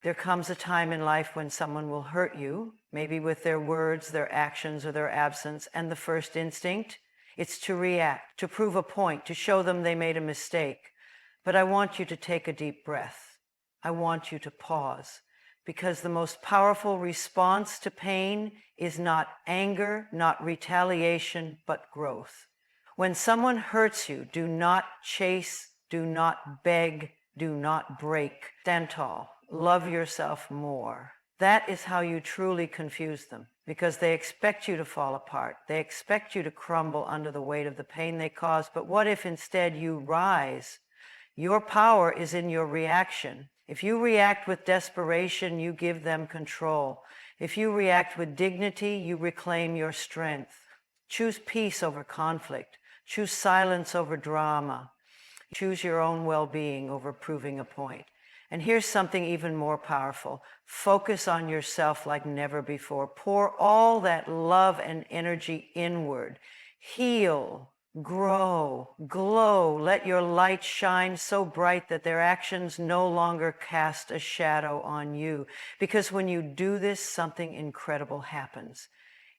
There comes a time in life when someone will hurt you, maybe with their words, their actions, or their absence, and the first instinct, it's to react, to prove a point, to show them they made a mistake. But I want you to take a deep breath. I want you to pause, because the most powerful response to pain is not anger, not retaliation, but growth. When someone hurts you, do not chase, do not beg, do not break. Stand tall. Love yourself more. That is how you truly confuse them, because they expect you to fall apart. They expect you to crumble under the weight of the pain they caused. But what if instead you rise? Your power is in your reaction. If you react with desperation, you give them control. If you react with dignity, you reclaim your strength. Choose peace over conflict. Choose silence over drama. Choose your own well-being over proving a point. And here's something even more powerful. Focus on yourself like never before. Pour all that love and energy inward. Heal, grow, glow. Let your light shine so bright that their actions no longer cast a shadow on you. Because when you do this, something incredible happens.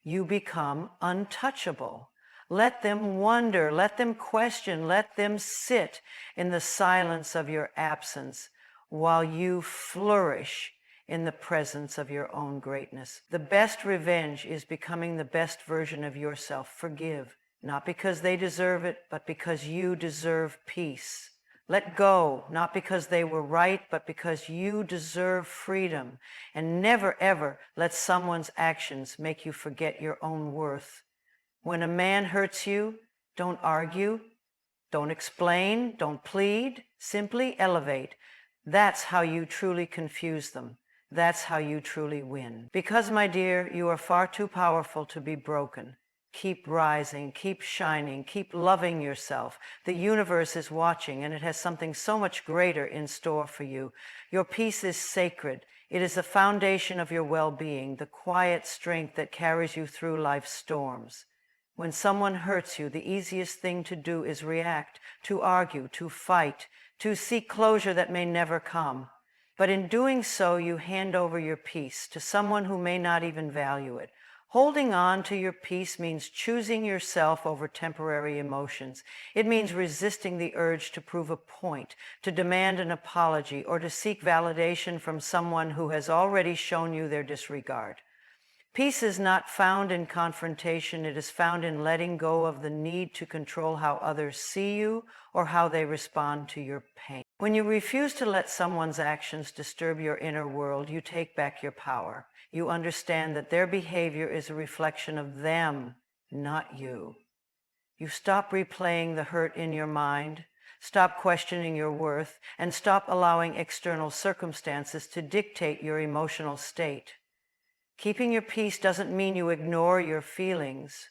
You become untouchable. Let them wonder, let them question, let them sit in the silence of your absence while you flourish in the presence of your own greatness. The best revenge is becoming the best version of yourself. Forgive, not because they deserve it, but because you deserve peace. Let go, not because they were right, but because you deserve freedom. And never, ever let someone's actions make you forget your own worth. When a man hurts you, don't argue, don't explain, don't plead, simply elevate. That's how you truly confuse them. That's how you truly win. Because, my dear, you are far too powerful to be broken. Keep rising, keep shining, keep loving yourself. The universe is watching, and it has something so much greater in store for you. Your peace is sacred. It is the foundation of your well-being, the quiet strength that carries you through life's storms. When someone hurts you, the easiest thing to do is react, to argue, to fight, to seek closure that may never come. But in doing so, you hand over your peace to someone who may not even value it. Holding on to your peace means choosing yourself over temporary emotions. It means resisting the urge to prove a point, to demand an apology, or to seek validation from someone who has already shown you their disregard. Peace is not found in confrontation. It is found in letting go of the need to control how others see you or how they respond to your pain. When you refuse to let someone's actions disturb your inner world, you take back your power. You understand that their behavior is a reflection of them, not you. You stop replaying the hurt in your mind, stop questioning your worth, and stop allowing external circumstances to dictate your emotional state. Keeping your peace doesn't mean you ignore your feelings.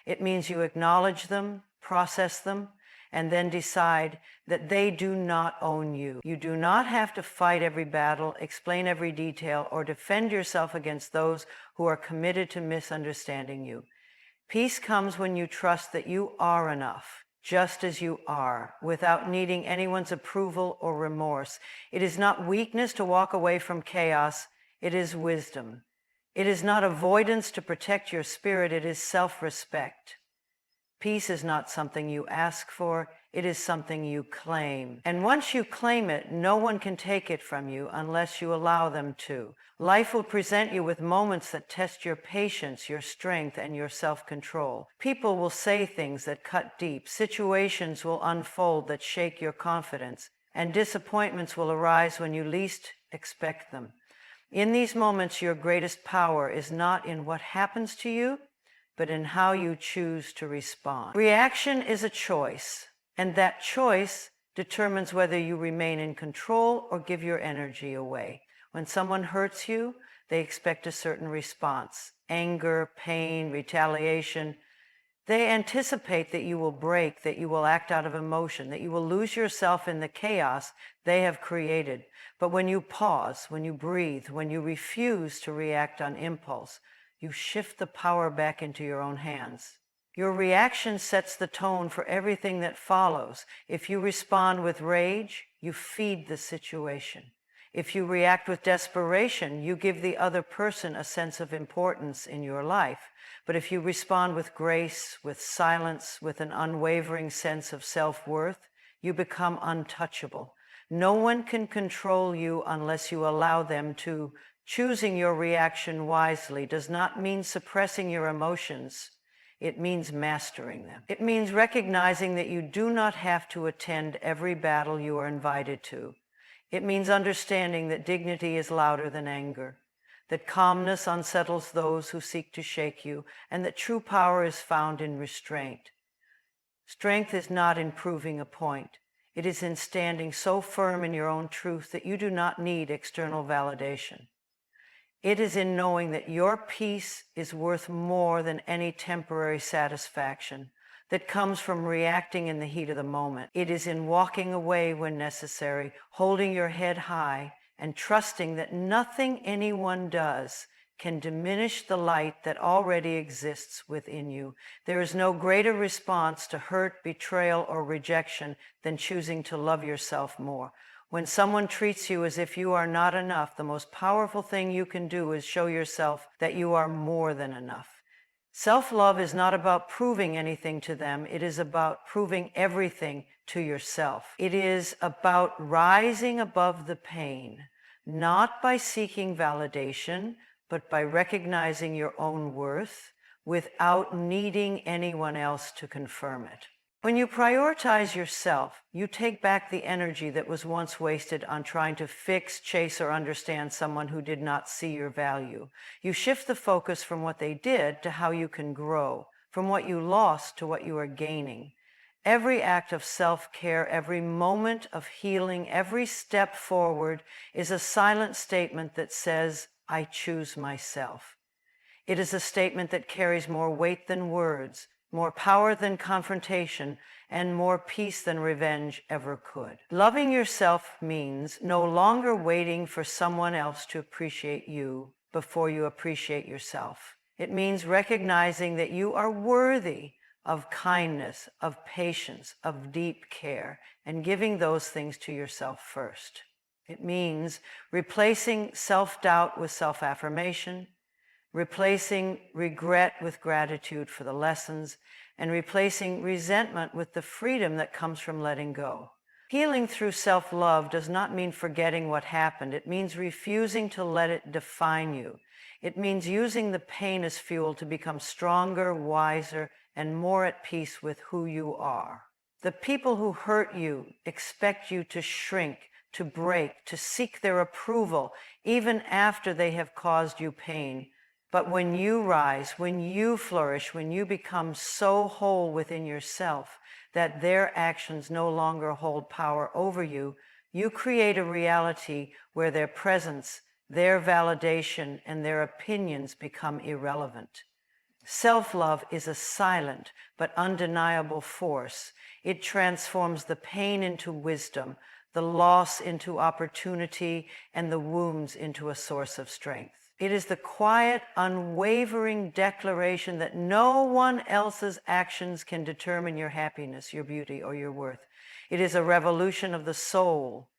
It means you acknowledge them, process them, and then decide that they do not own you. You do not have to fight every battle, explain every detail, or defend yourself against those who are committed to misunderstanding you. Peace comes when you trust that you are enough, just as you are, without needing anyone's approval or remorse. It is not weakness to walk away from chaos. It is wisdom. It is not avoidance to protect your spirit. It is self-respect. Peace is not something you ask for. It is something you claim. And once you claim it, no one can take it from you unless you allow them to. Life will present you with moments that test your patience, your strength, and your self-control. People will say things that cut deep. Situations will unfold that shake your confidence. And disappointments will arise when you least expect them. In these moments, your greatest power is not in what happens to you, but in how you choose to respond. Reaction is a choice, and that choice determines whether you remain in control or give your energy away. When someone hurts you, they expect a certain response: anger, pain, retaliation. They anticipate that you will break, that you will act out of emotion, that you will lose yourself in the chaos they have created. But when you pause, when you breathe, when you refuse to react on impulse, you shift the power back into your own hands. Your reaction sets the tone for everything that follows. If you respond with rage, you feed the situation. If you react with desperation, you give the other person a sense of importance in your life. But if you respond with grace, with silence, with an unwavering sense of self-worth, you become untouchable. No one can control you unless you allow them to. Choosing your reaction wisely does not mean suppressing your emotions. It means mastering them. It means recognizing that you do not have to attend every battle you are invited to. It means understanding that dignity is louder than anger, that calmness unsettles those who seek to shake you, and that true power is found in restraint. Strength is not in proving a point. It is in standing so firm in your own truth that you do not need external validation. It is in knowing that your peace is worth more than any temporary satisfaction that comes from reacting in the heat of the moment. It is in walking away when necessary, holding your head high, and trusting that nothing anyone does can diminish the light that already exists within you. There is no greater response to hurt, betrayal, or rejection than choosing to love yourself more. When someone treats you as if you are not enough, the most powerful thing you can do is show yourself that you are more than enough. Self-love is not about proving anything to them. It is about proving everything to yourself. It is about rising above the pain, not by seeking validation, but by recognizing your own worth without needing anyone else to confirm it. When you prioritize yourself, you take back the energy that was once wasted on trying to fix, chase, or understand someone who did not see your value. You shift the focus from what they did to how you can grow, from what you lost to what you are gaining. Every act of self-care, every moment of healing, every step forward is a silent statement that says, I choose myself. It is a statement that carries more weight than words, more power than confrontation, and more peace than revenge ever could. Loving yourself means no longer waiting for someone else to appreciate you before you appreciate yourself. It means recognizing that you are worthy of kindness, of patience, of deep care, and giving those things to yourself first. It means replacing self-doubt with self-affirmation, replacing regret with gratitude for the lessons, and replacing resentment with the freedom that comes from letting go. Healing through self-love does not mean forgetting what happened. It means refusing to let it define you. It means using the pain as fuel to become stronger, wiser, and more at peace with who you are. The people who hurt you expect you to shrink, to break, to seek their approval, even after they have caused you pain. But when you rise, when you flourish, when you become so whole within yourself that their actions no longer hold power over you, you create a reality where their presence, their validation, and their opinions become irrelevant. Self-love is a silent but undeniable force. It transforms the pain into wisdom, the loss into opportunity, and the wounds into a source of strength. It is the quiet, unwavering declaration that no one else's actions can determine your happiness, your beauty, or your worth. It is a revolution of the soul,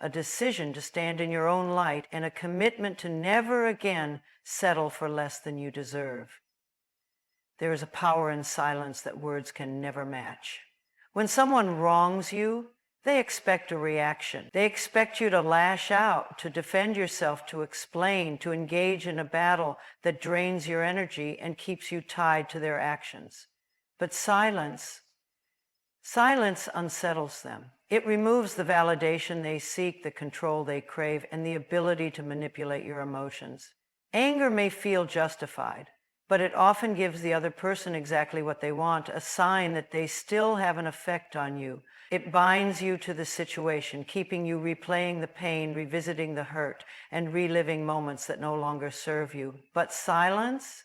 a decision to stand in your own light, and a commitment to never again settle for less than you deserve. There is a power in silence that words can never match. When someone wrongs you, they expect a reaction. They expect you to lash out, to defend yourself, to explain, to engage in a battle that drains your energy and keeps you tied to their actions. But silence unsettles them. It removes the validation they seek, the control they crave, and the ability to manipulate your emotions. Anger may feel justified, but it often gives the other person exactly what they want, a sign that they still have an effect on you. It binds you to the situation, keeping you replaying the pain, revisiting the hurt, and reliving moments that no longer serve you. But silence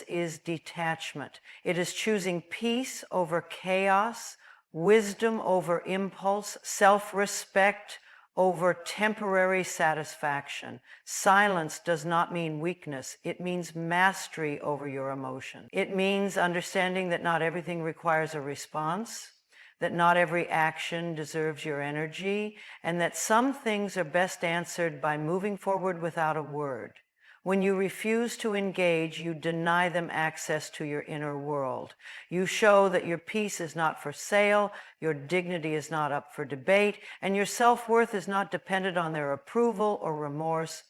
is detachment. It is choosing peace over chaos, wisdom over impulse, self-respect over temporary satisfaction. Silence does not mean weakness. It means mastery over your emotion. It means understanding that not everything requires a response. that not every action deserves your energy, and that some things are best answered by moving forward without a word. When you refuse to engage, you deny them access to your inner world. You show that your peace is not for sale, your dignity is not up for debate, and your self-worth is not dependent on their approval or remorse.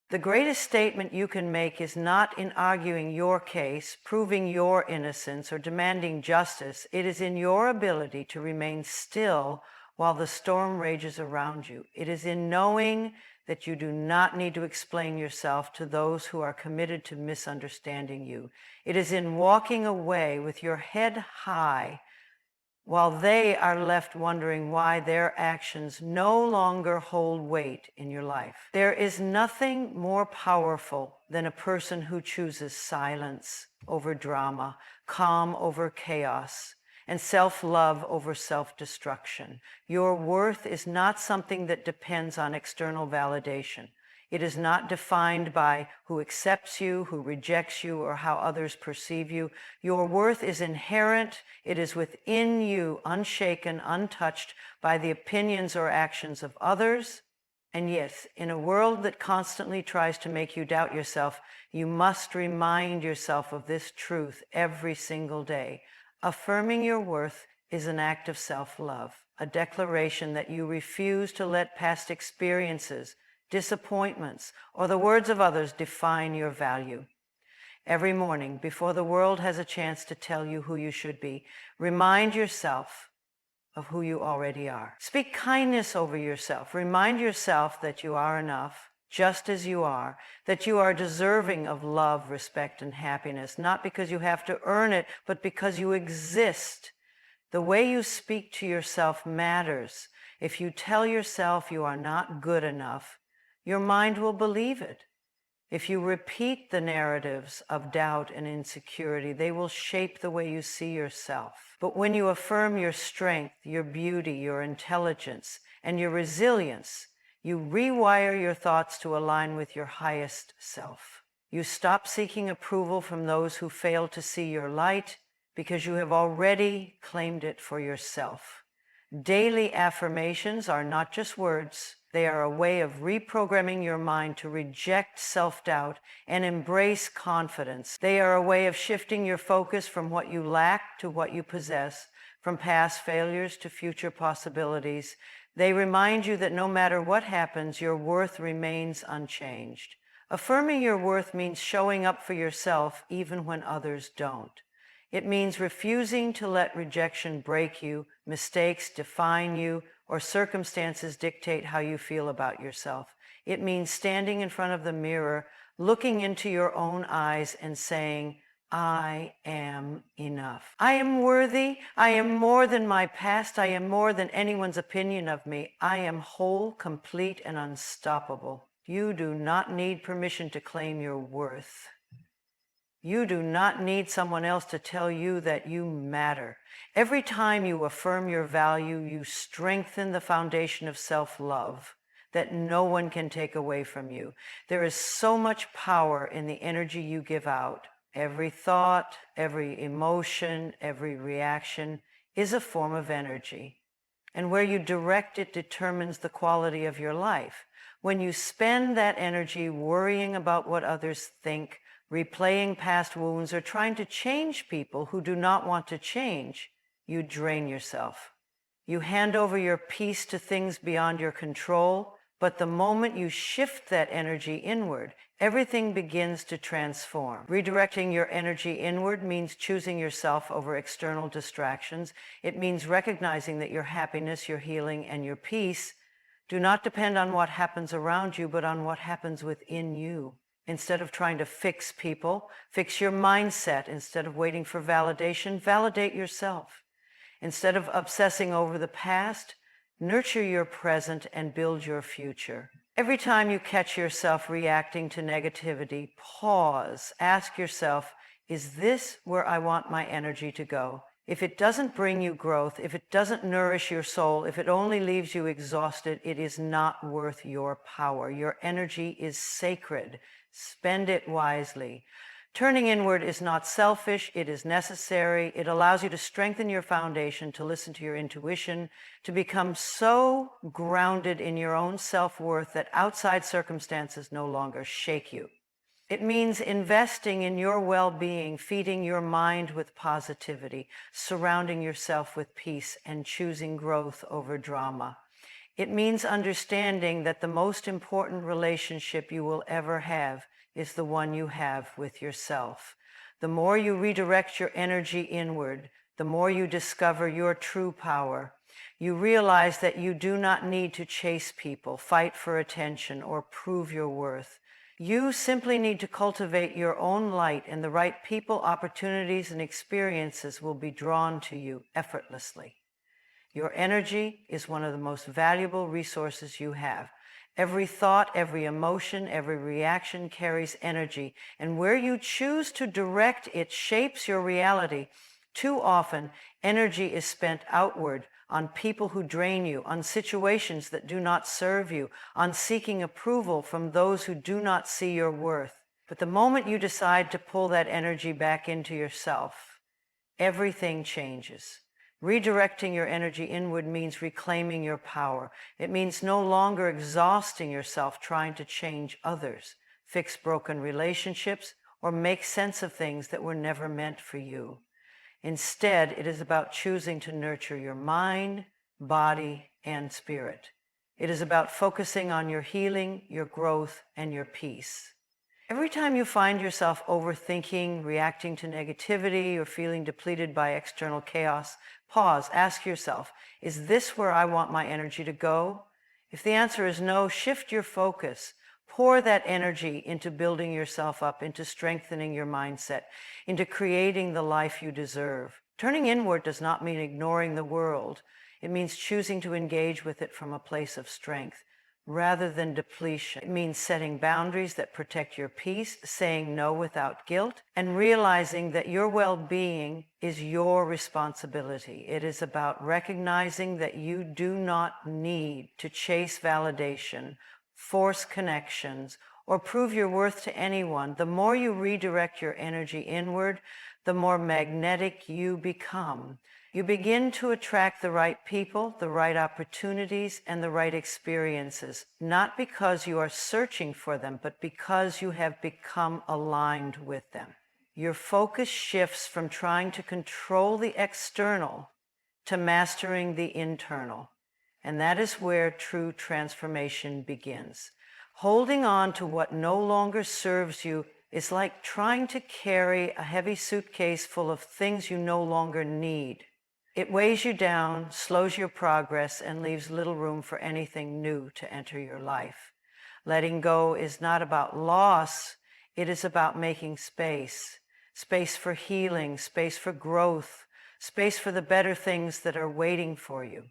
The greatest statement you can make is not in arguing your case, proving your innocence, or demanding justice. It is in your ability to remain still while the storm rages around you. It is in knowing that you do not need to explain yourself to those who are committed to misunderstanding you. It is in walking away with your head high while they are left wondering why their actions no longer hold weight in your life. There is nothing more powerful than a person who chooses silence over drama, calm over chaos, and self-love over self-destruction. Your worth is not something that depends on external validation. It is not defined by who accepts you, who rejects you, or how others perceive you. Your worth is inherent. It is within you, unshaken, untouched by the opinions or actions of others. And yes, in a world that constantly tries to make you doubt yourself, you must remind yourself of this truth every single day. Affirming your worth is an act of self-love, a declaration that you refuse to let past experiences, disappointments, or the words of others define your value. Every morning, before the world has a chance to tell you who you should be, remind yourself of who you already are. Speak kindness over yourself. Remind yourself that you are enough, just as you are, that you are deserving of love, respect, and happiness, not because you have to earn it, but because you exist. The way you speak to yourself matters. If you tell yourself you are not good enough, your mind will believe it. If you repeat the narratives of doubt and insecurity, they will shape the way you see yourself. But when you affirm your strength, your beauty, your intelligence, and your resilience, you rewire your thoughts to align with your highest self. You stop seeking approval from those who fail to see your light because you have already claimed it for yourself. Daily affirmations are not just words. They are a way of reprogramming your mind to reject self-doubt and embrace confidence. They are a way of shifting your focus from what you lack to what you possess, from past failures to future possibilities. They remind you that no matter what happens, your worth remains unchanged. Affirming your worth means showing up for yourself even when others don't. It means refusing to let rejection break you, mistakes define you, or circumstances dictate how you feel about yourself. It means standing in front of the mirror, looking into your own eyes and saying, I am enough. I am worthy. I am more than my past. I am more than anyone's opinion of me. I am whole, complete, and unstoppable. You do not need permission to claim your worth. You do not need someone else to tell you that you matter. Every time you affirm your value, you strengthen the foundation of self-love that no one can take away from you. There is so much power in the energy you give out. Every thought, every emotion, every reaction is a form of energy. And where you direct it determines the quality of your life. When you spend that energy worrying about what others think, replaying past wounds, or trying to change people who do not want to change, you drain yourself. You hand over your peace to things beyond your control, but the moment you shift that energy inward, everything begins to transform. Redirecting your energy inward means choosing yourself over external distractions. It means recognizing that your happiness, your healing, and your peace do not depend on what happens around you, but on what happens within you. Instead of trying to fix people, fix your mindset. Instead of waiting for validation, validate yourself. Instead of obsessing over the past, nurture your present and build your future. Every time you catch yourself reacting to negativity, pause. Ask yourself, is this where I want my energy to go? If it doesn't bring you growth, if it doesn't nourish your soul, if it only leaves you exhausted, it is not worth your power. Your energy is sacred. Spend it wisely. Turning inward is not selfish, it is necessary. It allows you to strengthen your foundation, to listen to your intuition, to become so grounded in your own self-worth that outside circumstances no longer shake you. It means investing in your well-being, feeding your mind with positivity, surrounding yourself with peace, and choosing growth over drama. It means understanding that the most important relationship you will ever have is the one you have with yourself. The more you redirect your energy inward, the more you discover your true power. You realize that you do not need to chase people, fight for attention, or prove your worth. You simply need to cultivate your own light, and the right people, opportunities, and experiences will be drawn to you effortlessly. Your energy is one of the most valuable resources you have. Every thought, every emotion, every reaction carries energy, and where you choose to direct it shapes your reality. Too often, energy is spent outward, on people who drain you, on situations that do not serve you, on seeking approval from those who do not see your worth. But the moment you decide to pull that energy back into yourself, everything changes. Redirecting your energy inward means reclaiming your power. It means no longer exhausting yourself trying to change others, fix broken relationships, or make sense of things that were never meant for you. Instead, it is about choosing to nurture your mind, body, and spirit. It is about focusing on your healing, your growth, and your peace. Every time you find yourself overthinking, reacting to negativity, or feeling depleted by external chaos, pause, ask yourself, is this where I want my energy to go? If the answer is no, shift your focus. Pour that energy into building yourself up, into strengthening your mindset, into creating the life you deserve. Turning inward does not mean ignoring the world. It means choosing to engage with it from a place of strength rather than depletion. It means setting boundaries that protect your peace, saying no without guilt, and realizing that your well-being is your responsibility. It is about recognizing that you do not need to chase validation, force connections, or prove your worth to anyone. The more you redirect your energy inward, the more magnetic you become. You begin to attract the right people, the right opportunities, and the right experiences, not because you are searching for them, but because you have become aligned with them. Your focus shifts from trying to control the external to mastering the internal. And that is where true transformation begins. Holding on to what no longer serves you is like trying to carry a heavy suitcase full of things you no longer need. It weighs you down, slows your progress, and leaves little room for anything new to enter your life. Letting go is not about loss, it is about making space. Space for healing, space for growth, space for the better things that are waiting for you.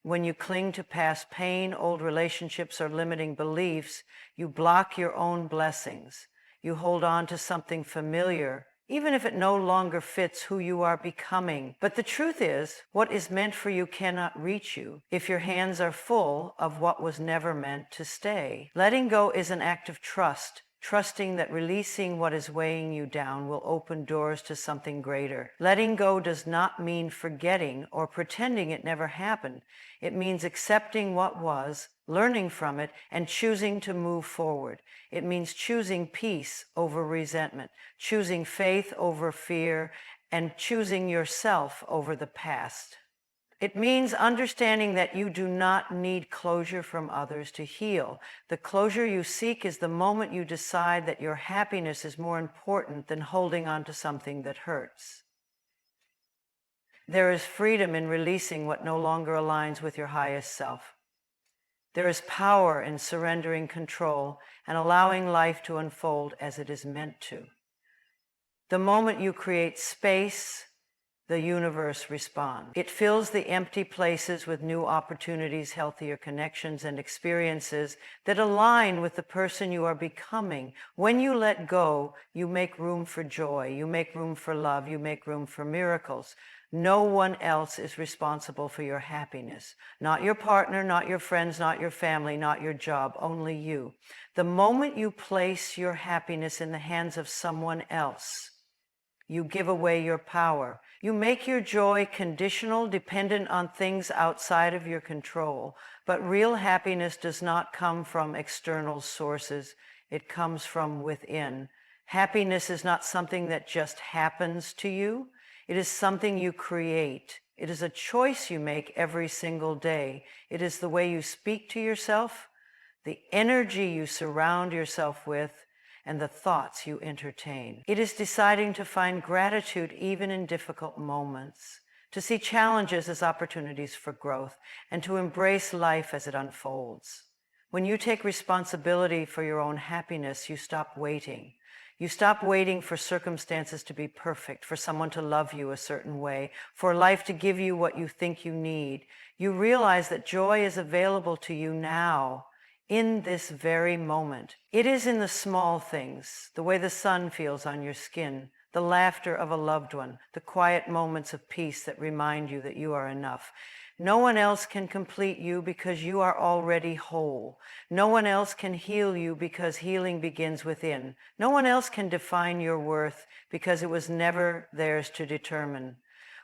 When you cling to past pain, old relationships, or limiting beliefs, you block your own blessings. You hold on to something familiar, even if it no longer fits who you are becoming. But the truth is, what is meant for you cannot reach you if your hands are full of what was never meant to stay. Letting go is an act of trust, trusting that releasing what is weighing you down will open doors to something greater. Letting go does not mean forgetting or pretending it never happened. It means accepting what was, learning from it, and choosing to move forward. It means choosing peace over resentment, choosing faith over fear, and choosing yourself over the past. It means understanding that you do not need closure from others to heal. The closure you seek is the moment you decide that your happiness is more important than holding on to something that hurts. There is freedom in releasing what no longer aligns with your highest self. There is power in surrendering control and allowing life to unfold as it is meant to. The moment you create space, the universe responds. It fills the empty places with new opportunities, healthier connections, and experiences that align with the person you are becoming. When you let go, you make room for joy, you make room for love, you make room for miracles. No one else is responsible for your happiness. Not your partner, not your friends, not your family, not your job, only you. The moment you place your happiness in the hands of someone else, you give away your power. You make your joy conditional, dependent on things outside of your control. But real happiness does not come from external sources. It comes from within. Happiness is not something that just happens to you. It is something you create. It is a choice you make every single day. It is the way you speak to yourself, the energy you surround yourself with, and the thoughts you entertain. It is deciding to find gratitude even in difficult moments, to see challenges as opportunities for growth, and to embrace life as it unfolds. When you take responsibility for your own happiness, you stop waiting. You stop waiting for circumstances to be perfect, for someone to love you a certain way, for life to give you what you think you need. You realize that joy is available to you now, in this very moment. It is in the small things, the way the sun feels on your skin, the laughter of a loved one, the quiet moments of peace that remind you that you are enough. No one else can complete you because you are already whole. No one else can heal you because healing begins within. No one else can define your worth because it was never theirs to determine.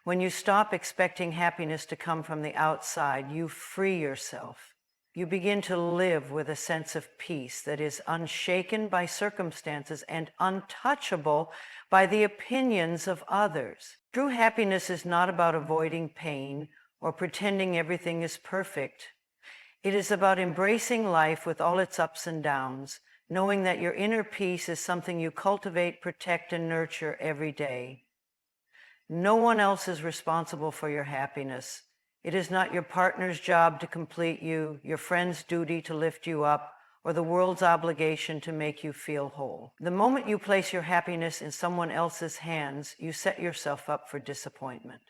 When you stop expecting happiness to come from the outside, you free yourself. You begin to live with a sense of peace that is unshaken by circumstances and untouchable by the opinions of others. True happiness is not about avoiding pain or pretending everything is perfect. It is about embracing life with all its ups and downs, knowing that your inner peace is something you cultivate, protect, and nurture every day. No one else is responsible for your happiness. It is not your partner's job to complete you, your friend's duty to lift you up, or the world's obligation to make you feel whole. The moment you place your happiness in someone else's hands, you set yourself up for disappointment.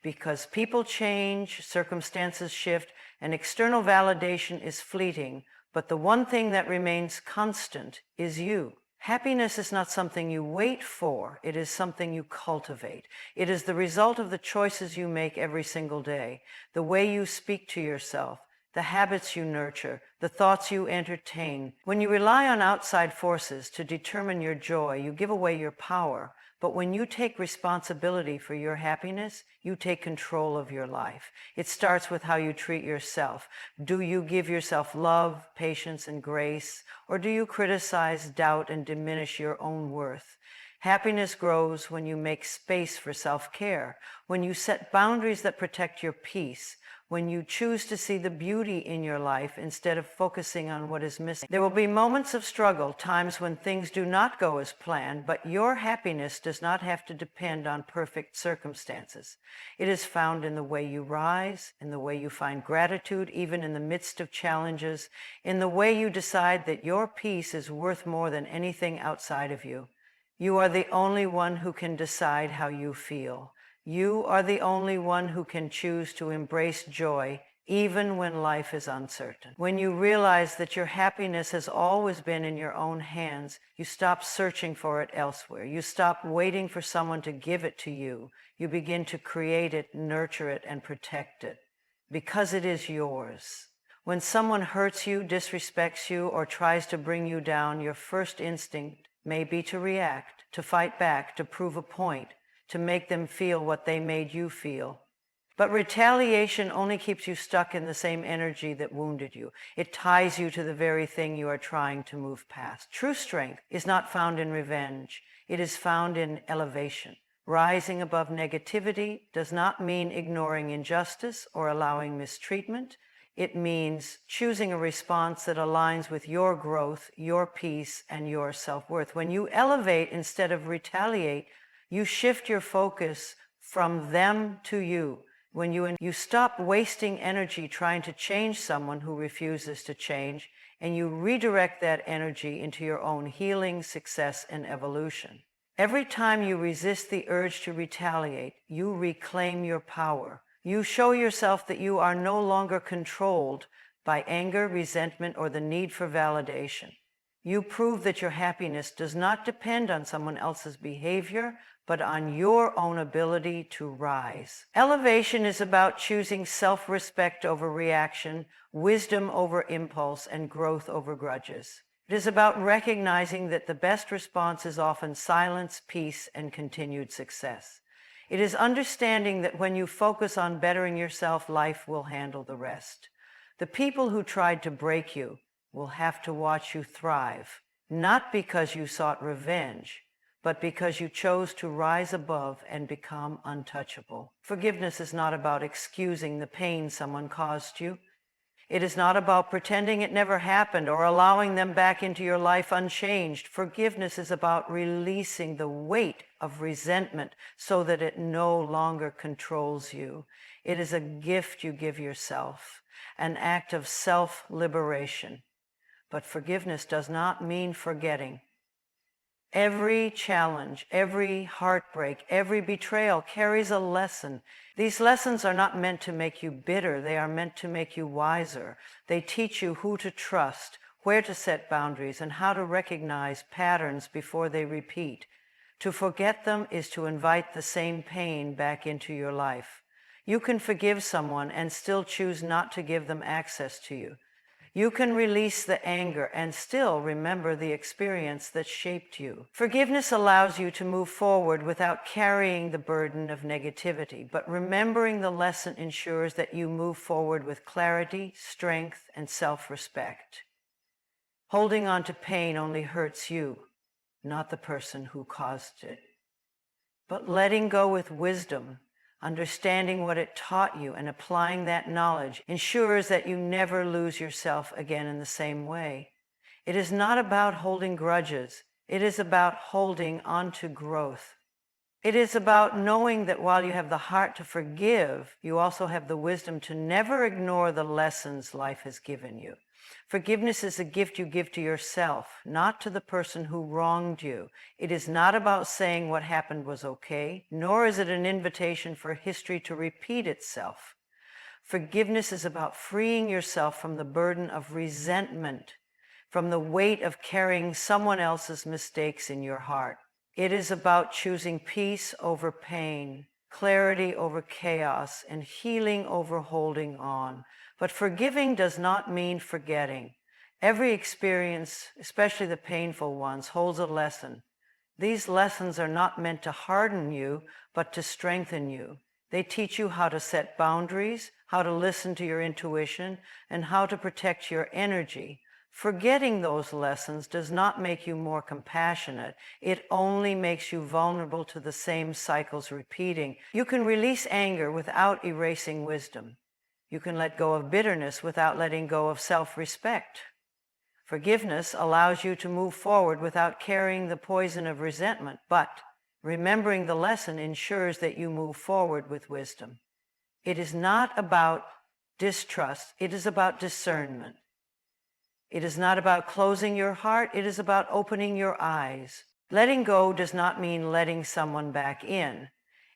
Because people change, circumstances shift, and external validation is fleeting, but the one thing that remains constant is you. Happiness is not something you wait for, it is something you cultivate. It is the result of the choices you make every single day, the way you speak to yourself, the habits you nurture, the thoughts you entertain. When you rely on outside forces to determine your joy, you give away your power. But when you take responsibility for your happiness, you take control of your life. It starts with how you treat yourself. Do you give yourself love, patience, and grace? Or do you criticize, doubt, and diminish your own worth? Happiness grows when you make space for self-care, when you set boundaries that protect your peace, when you choose to see the beauty in your life instead of focusing on what is missing. There will be moments of struggle, times when things do not go as planned, but your happiness does not have to depend on perfect circumstances. It is found in the way you rise, in the way you find gratitude, even in the midst of challenges, in the way you decide that your peace is worth more than anything outside of you. You are the only one who can decide how you feel. You are the only one who can choose to embrace joy even when life is uncertain. When you realize that your happiness has always been in your own hands, you stop searching for it elsewhere. You stop waiting for someone to give it to you. You begin to create it, nurture it, and protect it because it is yours. When someone hurts you, disrespects you, or tries to bring you down, your first instinct may be to react, to fight back, to prove a point, to make them feel what they made you feel. But retaliation only keeps you stuck in the same energy that wounded you. It ties you to the very thing you are trying to move past. True strength is not found in revenge. It is found in elevation. Rising above negativity does not mean ignoring injustice or allowing mistreatment. It means choosing a response that aligns with your growth, your peace, and your self-worth. When you elevate instead of retaliate, you shift your focus from them to you. When you stop wasting energy trying to change someone who refuses to change, and you redirect that energy into your own healing, success, and evolution. Every time you resist the urge to retaliate, you reclaim your power. You show yourself that you are no longer controlled by anger, resentment, or the need for validation. You prove that your happiness does not depend on someone else's behavior, but on your own ability to rise. Elevation is about choosing self-respect over reaction, wisdom over impulse, and growth over grudges. It is about recognizing that the best response is often silence, peace, and continued success. It is understanding that when you focus on bettering yourself, life will handle the rest. The people who tried to break you will have to watch you thrive, not because you sought revenge, but because you chose to rise above and become untouchable. Forgiveness is not about excusing the pain someone caused you. It is not about pretending it never happened or allowing them back into your life unchanged. Forgiveness is about releasing the weight of resentment so that it no longer controls you. It is a gift you give yourself, an act of self-liberation. But forgiveness does not mean forgetting. Every challenge, every heartbreak, every betrayal carries a lesson. These lessons are not meant to make you bitter. They are meant to make you wiser. They teach you who to trust, where to set boundaries, and how to recognize patterns before they repeat. To forget them is to invite the same pain back into your life. You can forgive someone and still choose not to give them access to you. You can release the anger and still remember the experience that shaped you. Forgiveness allows you to move forward without carrying the burden of negativity, but remembering the lesson ensures that you move forward with clarity, strength, and self-respect. Holding on to pain only hurts you, not the person who caused it. But letting go with wisdom, understanding what it taught you and applying that knowledge ensures that you never lose yourself again in the same way. It is not about holding grudges. It is about holding on to growth. It is about knowing that while you have the heart to forgive, you also have the wisdom to never ignore the lessons life has given you. Forgiveness is a gift you give to yourself, not to the person who wronged you. It is not about saying what happened was okay, nor is it an invitation for history to repeat itself. Forgiveness is about freeing yourself from the burden of resentment, from the weight of carrying someone else's mistakes in your heart. It is about choosing peace over pain, clarity over chaos, and healing over holding on. But forgiving does not mean forgetting. Every experience, especially the painful ones, holds a lesson. These lessons are not meant to harden you, but to strengthen you. They teach you how to set boundaries, how to listen to your intuition, and how to protect your energy. Forgetting those lessons does not make you more compassionate. It only makes you vulnerable to the same cycles repeating. You can release anger without erasing wisdom. You can let go of bitterness without letting go of self-respect. Forgiveness allows you to move forward without carrying the poison of resentment, but remembering the lesson ensures that you move forward with wisdom. It is not about distrust. It is about discernment. It is not about closing your heart. It is about opening your eyes. Letting go does not mean letting someone back in.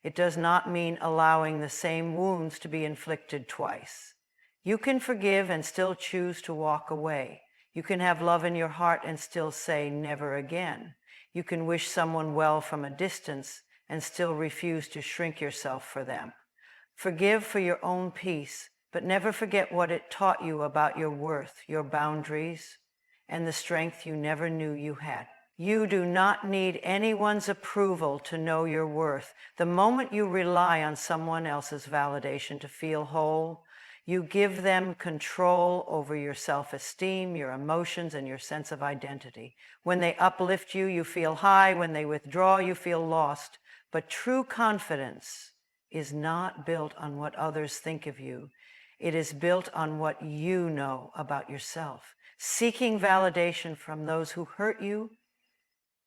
It does not mean allowing the same wounds to be inflicted twice. You can forgive and still choose to walk away. You can have love in your heart and still say never again. You can wish someone well from a distance and still refuse to shrink yourself for them. Forgive for your own peace, but never forget what it taught you about your worth, your boundaries, and the strength you never knew you had. You do not need anyone's approval to know your worth. The moment you rely on someone else's validation to feel whole, you give them control over your self-esteem, your emotions, and your sense of identity. When they uplift you, you feel high. When they withdraw, you feel lost. But true confidence is not built on what others think of you. It is built on what you know about yourself. Seeking validation from those who hurt you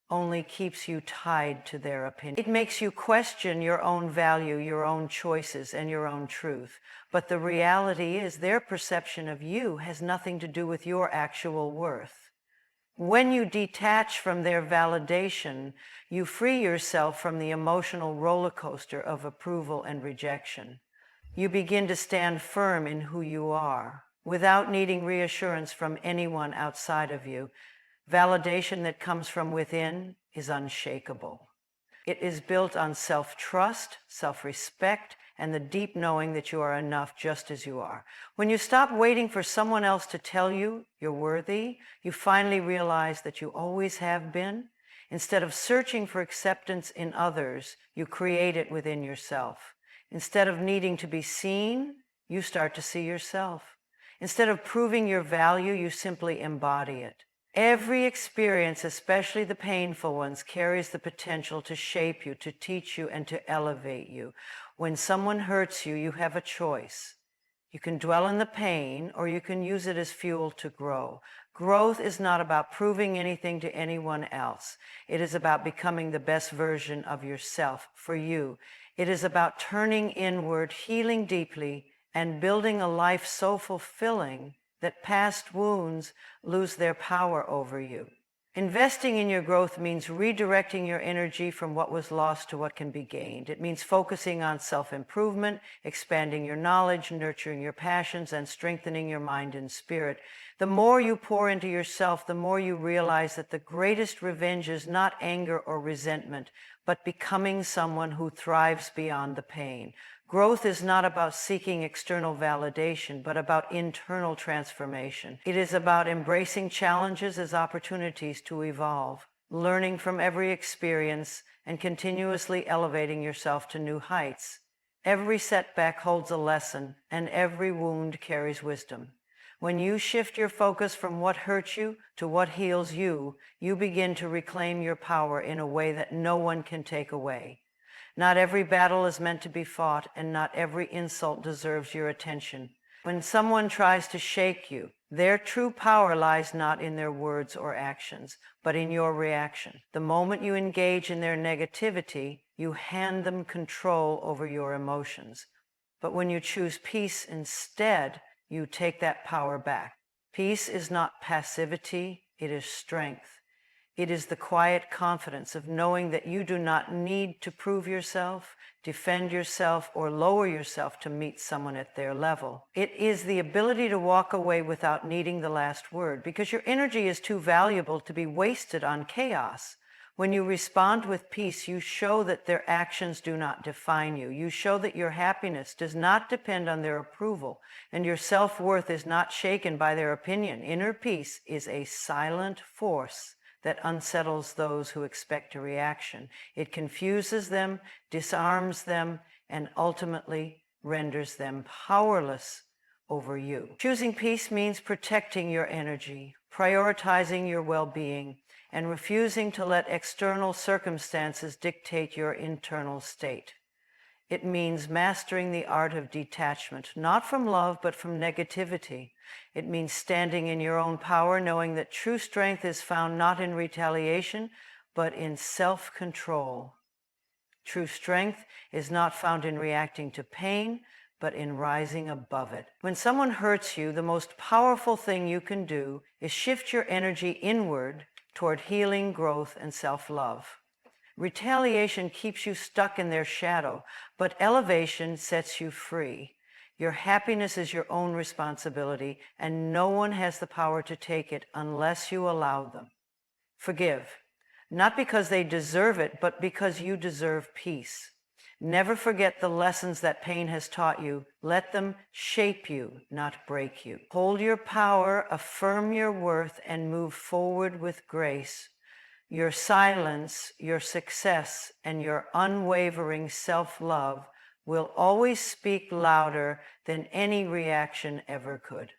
only keeps you tied to their opinion. It makes you question your own value, your own choices, and your own truth. But the reality is their perception of you has nothing to do with your actual worth. When you detach from their validation, you free yourself from the emotional roller coaster of approval and rejection. You begin to stand firm in who you are, without needing reassurance from anyone outside of you. Validation that comes from within is unshakable. It is built on self-trust, self-respect, and the deep knowing that you are enough just as you are. When you stop waiting for someone else to tell you you're worthy, you finally realize that you always have been. Instead of searching for acceptance in others, you create it within yourself. Instead of needing to be seen, you start to see yourself. Instead of proving your value, you simply embody it. Every experience, especially the painful ones, carries the potential to shape you, to teach you, and to elevate you. When someone hurts you, you have a choice. You can dwell in the pain, or you can use it as fuel to grow. Growth is not about proving anything to anyone else. It is about becoming the best version of yourself for you. It is about turning inward, healing deeply, and building a life so fulfilling that past wounds lose their power over you. Investing in your growth means redirecting your energy from what was lost to what can be gained. It means focusing on self-improvement, expanding your knowledge, nurturing your passions, and strengthening your mind and spirit. The more you pour into yourself, the more you realize that the greatest revenge is not anger or resentment, but becoming someone who thrives beyond the pain. Growth is not about seeking external validation, but about internal transformation. It is about embracing challenges as opportunities to evolve, learning from every experience, and continuously elevating yourself to new heights. Every setback holds a lesson, and every wound carries wisdom. When you shift your focus from what hurts you to what heals you, you begin to reclaim your power in a way that no one can take away. Not every battle is meant to be fought, and not every insult deserves your attention. When someone tries to shake you, their true power lies not in their words or actions, but in your reaction. The moment you engage in their negativity, you hand them control over your emotions. But when you choose peace instead, you take that power back. Peace is not passivity, it is strength. It is the quiet confidence of knowing that you do not need to prove yourself, defend yourself, or lower yourself to meet someone at their level. It is the ability to walk away without needing the last word, because your energy is too valuable to be wasted on chaos. When you respond with peace, you show that their actions do not define you. You show that your happiness does not depend on their approval, and your self-worth is not shaken by their opinion. Inner peace is a silent force that unsettles those who expect a reaction. It confuses them, disarms them, and ultimately renders them powerless over you. Choosing peace means protecting your energy, prioritizing your well-being, and refusing to let external circumstances dictate your internal state. It means mastering the art of detachment, not from love, but from negativity. It means standing in your own power, knowing that true strength is found not in retaliation, but in self-control. True strength is not found in reacting to pain, but in rising above it. When someone hurts you, the most powerful thing you can do is shift your energy inward toward healing, growth, and self-love. Retaliation keeps you stuck in their shadow, but elevation sets you free. Your happiness is your own responsibility, and no one has the power to take it unless you allow them. Forgive, not because they deserve it, but because you deserve peace. Never forget the lessons that pain has taught you. Let them shape you, not break you. Hold your power, affirm your worth, and move forward with grace. Your silence, your success, and your unwavering self-love will always speak louder than any reaction ever could.